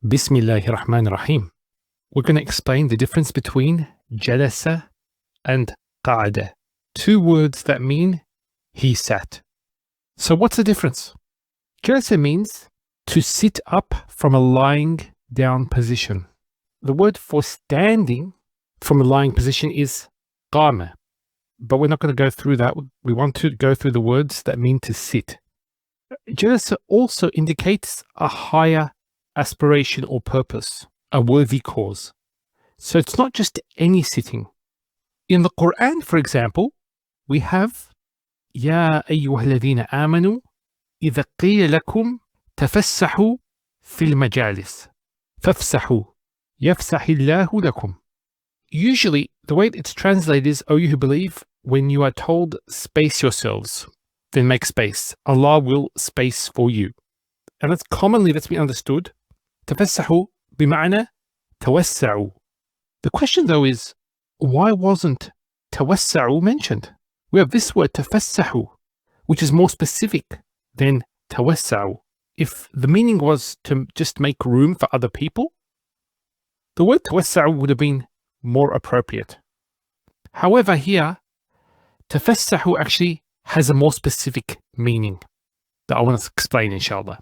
Bismillahir Rahmanir Rahim. We're going to explain the difference between Jalsa and Qa'ada, two words that mean he sat. So what's the difference? Jalsa means to sit up from a lying down position. The word for standing from a lying position is qama, but we're not going to go through that. We want to go through the words that mean to sit. Jalsa also indicates a higher aspiration or purpose, a worthy cause. So it's not just any sitting. In the Quran, for example, we have يا أيها الذين آمنوا إذا قيل لكم تفسحوا في المجالس فافسحوا يفسح الله لكم. Usually, the way it's translated is, O you who believe, when you are told space yourselves, then make space. Allah will space for you. And that's commonly that's been understood. تفسحوا بمعنى توسعوا. The question though is, why wasn't توسعوا mentioned? We have this word تفسحوا, which is more specific than توسعوا. If the meaning was to just make room for other people, the word توسعوا would have been more appropriate. However, here, تفسحوا actually has a more specific meaning that I want to explain, inshallah.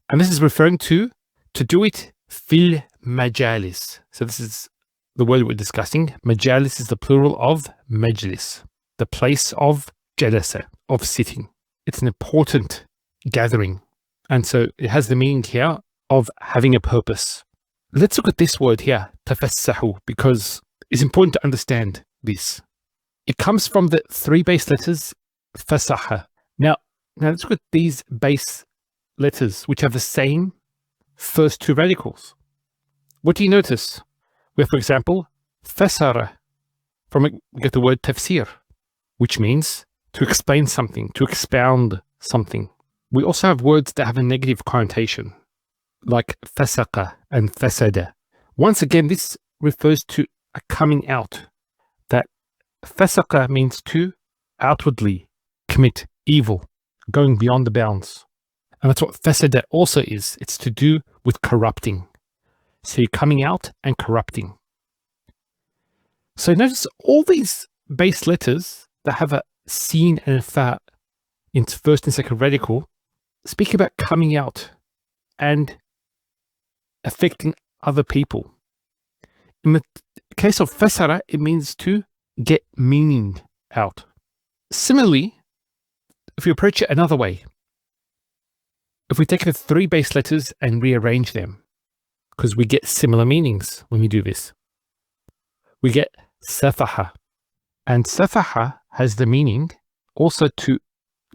And this is referring to do it fil majalis. So this is the word we're discussing. Majalis is the plural of majlis, the place of jalasa, of sitting. It's an important gathering. And so it has the meaning here of having a purpose. Let's look at this word here, tafassahu, because it's important to understand this. It comes from the three base letters, fasaha. Now let's look at these base letters, which have the same first two radicals. What do you notice? We have, for example, fasara. From it, we get the word tafsir, which means to explain something, to expound something. We also have words that have a negative connotation, like fasaqa and fasada. Once again, this refers to a coming out. That fasaqa means to outwardly commit evil, going beyond the bounds. And that's what fasada also is. It's to do with corrupting. So you're coming out and corrupting. So notice all these base letters that have a sin and a fa in first and second radical speak about coming out and affecting other people. In the case of fasara, it means to get meaning out. Similarly, if you approach it another way, if we take the three base letters and rearrange them, because we get similar meanings when we do this, we get safaha. And safaha has the meaning also to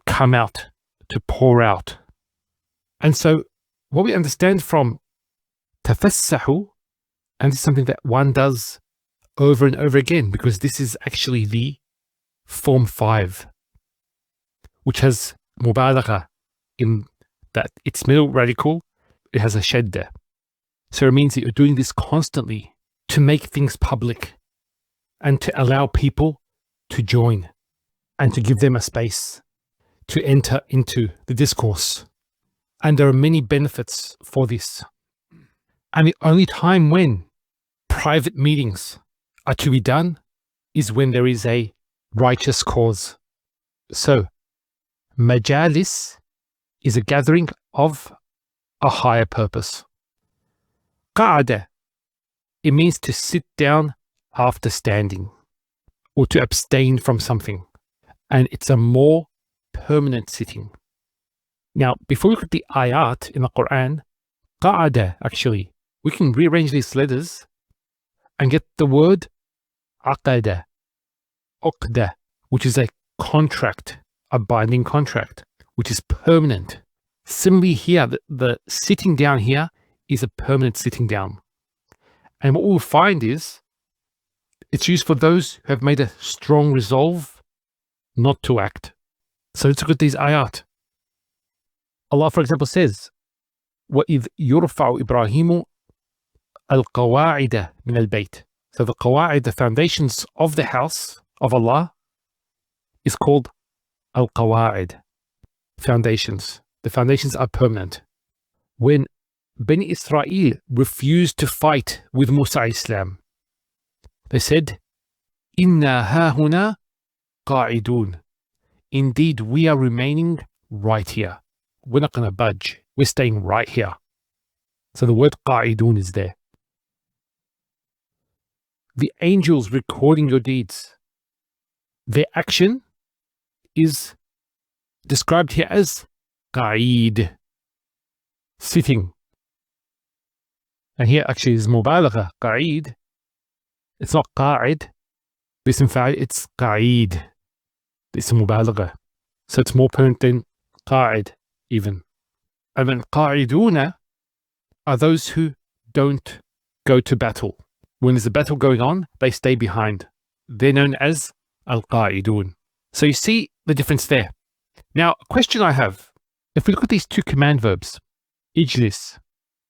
come out, to pour out. And so what we understand from tafassahu, and this is something that one does over and over again, because this is actually the form 5, which has mubalagha in that its middle radical, it has a shadda. So it means that you're doing this constantly to make things public and to allow people to join and to give them a space to enter into the discourse. And there are many benefits for this. And the only time when private meetings are to be done is when there is a righteous cause. So, majalis is a gathering of a higher purpose. Qa'ada, it means to sit down after standing or to abstain from something. And it's a more permanent sitting. Now, before we look at the ayat in the Quran, Qa'ada, actually, we can rearrange these letters and get the word aqada, uqda, which is a contract, a binding contract, which is permanent. Similarly here, the sitting down here is a permanent sitting down. And what we'll find is it's used for those who have made a strong resolve not to act. So let's look at these ayat. Allah, for example, says, وَإِذْ يُرْفَعُ إِبْرَاهِيمُ الْقَوَاعِدَ مِنَ الْبَيْتِ. So the qawa'id, the foundations of the house of Allah, is called al-qawa'id, foundations. The foundations are permanent. When Bani Israel refused to fight with Musa Islam. They said, Inna hahuna qa'idun. Indeed, we are remaining right here. We're not going to budge. We're staying right here. So the word qa'idun is there. The angels recording your deeds. Their action is described here as qa'id, sitting. And here actually is mubalagha, qa'id. It's not qa'id. This in fact, it's qa'id. It's mubalagha. So it's more permanent than qa'id even. And then qa'iduna are those who don't go to battle. When there's a battle going on, they stay behind. They're known as al-qa'idun. So you see the difference there. Now, a question I have, if we look at these two command verbs, ijlis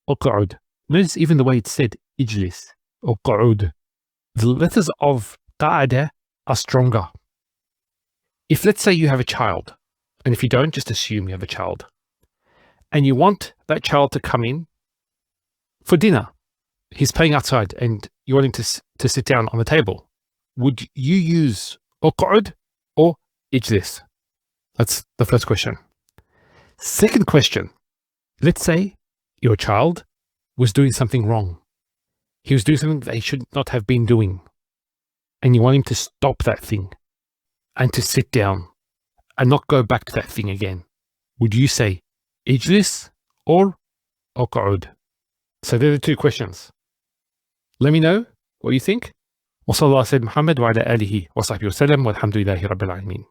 or qa'ud, notice even the way it's said, ijlis or qa'ud. The letters of qa'ada are stronger. If let's say you have a child, and if you don't, just assume you have a child, and you want that child to come in for dinner, he's playing outside and you want him to sit down on the table, would you use uq'ud or ijlis? That's the first question. Second question, let's say your child was doing something wrong. He was doing something that he should not have been doing. And you want him to stop that thing and to sit down and not go back to that thing again. Would you say ijlis or uq'ud? So they're the two questions. Let me know what you think. وصلى الله على سيدنا محمد وعلى آله وصحبه وسلم والحمد لله رب العالمين.